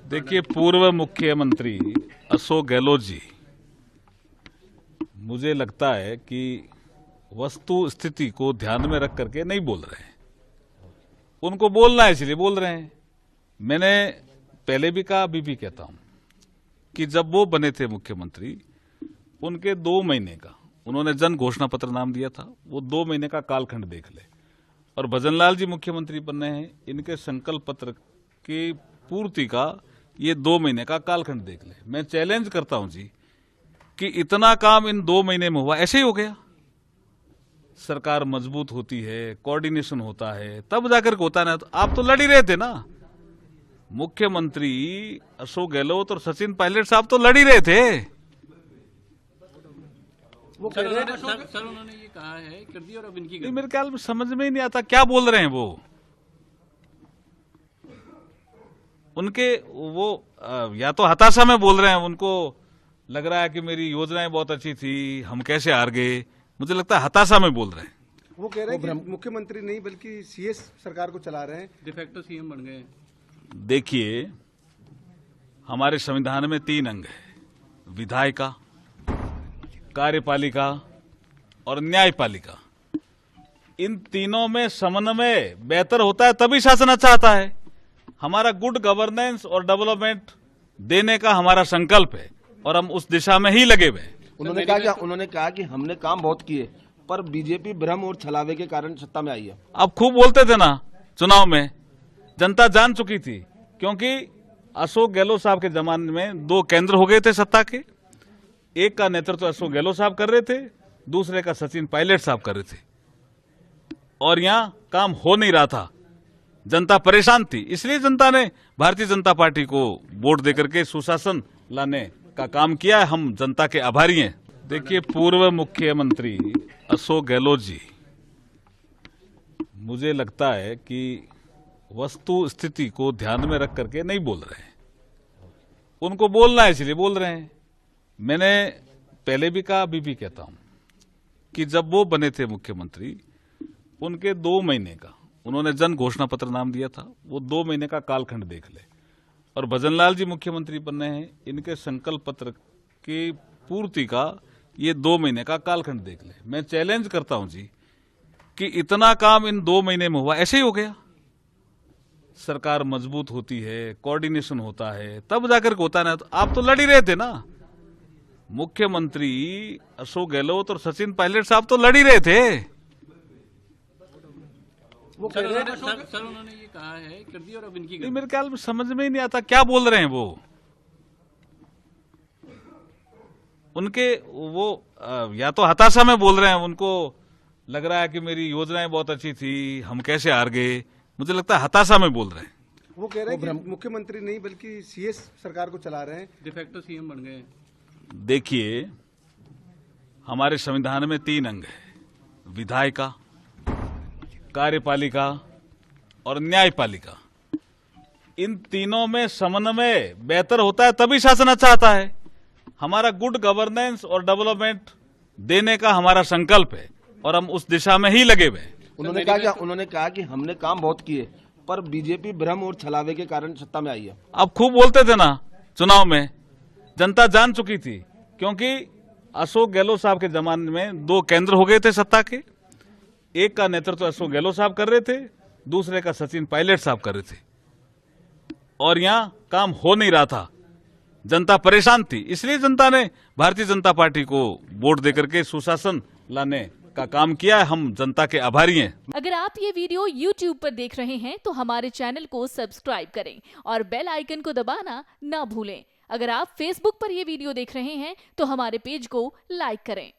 देखिए, पूर्व मुख्यमंत्री अशोक गहलोत जी, मुझे लगता है कि वस्तु स्थिति को ध्यान में रख करके नहीं बोल रहे हैं। उनको बोलना है इसलिए बोल रहे हैं। मैंने पहले भी कहा, अभी भी कहता हूं कि जब वो बने थे मुख्यमंत्री, उनके 2 महीने का उन्होंने जन घोषणा पत्र नाम दिया था, वो 2 महीने का कालखंड देख ले। और भजनलाल जी मुख्यमंत्री बने हैं, इनके संकल्प पत्र की पूर्ति का ये 2 महीने का कालखंड देख ले। मैं चैलेंज करता हूं जी कि इतना काम इन 2 महीने में हुआ, ऐसे ही हो गया। सरकार मजबूत होती है, कोऑर्डिनेशन होता है, तब जाकर के होता है ना। तो आप तो लड़ ही रहे थे ना, मुख्यमंत्री अशोक गहलोत और सचिन पायलट साहब तो लड़ ही रहे थे। वो कह रहे हैं सर उन्होंने ये कहा है कर दी और अब इनकी मेरे ख्याल में समझ में ही नहीं आता क्या बोल रहे हैं वो। उनके वो या तो हताशा में बोल रहे हैं, उनको लग रहा है कि मेरी योजनाएं बहुत अच्छी थी, हम कैसे हार गए। मुझे लगता है हताशा में बोल रहे हैं। वो कह रहे हैं कि मुख्यमंत्री नहीं बल्कि सीएस सरकार को चला रहे हैं, डिफेक्टो सीएम बन गए। देखिए, हमारे संविधान में 3 अंग है, विधायिका, कार्यपालिका और न्यायपालिका। इन तीनों में समन्वय बेहतर होता है, तभी शासन अच्छा आता है। हमारा गुड गवर्नेंस और डेवलपमेंट देने का हमारा संकल्प है और हम उस दिशा में ही लगे हुए हैं। उन्होंने कहा कि हमने काम बहुत किए, पर बीजेपी भ्रम और छलावे के कारण सत्ता में आई है। आप खूब बोलते थे ना चुनाव में, जनता जान चुकी थी, क्योंकि अशोक गहलोत साहब के जमाने में 2 केंद्र हो गए थे सत्ता के। एक का नेतृत्व अशोक गहलोत साहब कर रहे थे, दूसरे का सचिन पायलट साहब कर रहे थे, और यहां काम हो नहीं रहा था। जनता परेशान थी, इसलिए जनता ने भारतीय जनता पार्टी को वोट देकर के सुशासन लाने का काम किया है। हम जनता के आभारी हैं। देखिए, पूर्व मुख्यमंत्री अशोक गहलोत जी, मुझे लगता है कि वस्तु स्थिति को ध्यान में रख करके नहीं बोल रहे हैं। उनको बोलना है इसलिए बोल रहे हैं। मैंने पहले भी कहा, अभी भी कहता हूं कि जब वो बने थे मुख्यमंत्री, उनके 2 महीने का उन्होंने जन घोषणा पत्र नाम दिया था, वो 2 महीने का कालखंड देख ले। और भजनलाल जी मुख्यमंत्री बने हैं, इनके संकल्प पत्र की पूर्ति का ये 2 महीने का कालखंड देख ले। मैं चैलेंज करता हूं जी कि इतना काम इन 2 महीने में हुआ, ऐसे ही हो गया। सरकार मजबूत होती है, कोऑर्डिनेशन होता है, तब जाकर के होता है ना। तो आप तो लड़ ही रहे थे ना, मुख्यमंत्री अशोक गहलोत और सचिन पायलट साहब तो लड़ ही रहे थे। वो कह रहे हैं सर उन्होंने ये कहा है कर दी और अब इनकी मेरे ख्याल में समझ में ही नहीं आता क्या बोल रहे हैं वो। उनके वो या तो हताशा में बोल रहे हैं, उनको लग रहा है कि मेरी योजनाएं बहुत अच्छी थी, हम कैसे हार गए। मुझे लगता है हताशा में बोल रहे हैं। वो कह रहे हैं कि मुख्यमंत्री नहीं बल्कि सीएस सरकार को चला रहे हैं, डिफेक्टो सीएम बन गए। देखिए, हमारे संविधान में 3 अंग है, विधायिका, कार्यपालिका और न्यायपालिका। इन तीनों में समन्वय बेहतर होता है, तभी शासन अच्छा आता है। हमारा गुड गवर्नेंस और डेवलपमेंट देने का हमारा संकल्प है और हम उस दिशा में ही लगे हुए हैं। उन्होंने कहा कि हमने काम बहुत किए, पर बीजेपी भ्रम और छलावे के कारण सत्ता में आई है। आप खूब बोलते थे ना चुनाव में, जनता जान चुकी थी, क्योंकि अशोक गहलोत साहब के जमाने में 2 केंद्र हो गए थे सत्ता के। एक का नेतृत्व अशोक गहलोत साहब कर रहे थे, दूसरे का सचिन पायलट साहब कर रहे थे, और यहां काम हो नहीं रहा था। जनता परेशान थी, इसलिए जनता ने भारतीय जनता पार्टी को वोट देकर के सुशासन लाने का काम किया है। हम जनता के आभारी हैं। अगर आप ये वीडियो YouTube पर देख रहे हैं तो हमारे चैनल को सब्सक्राइब करें और बेल आइकन को दबाना ना भूलें। अगर आप Facebook पर ये वीडियो देख रहे हैं तो हमारे पेज को लाइक करें।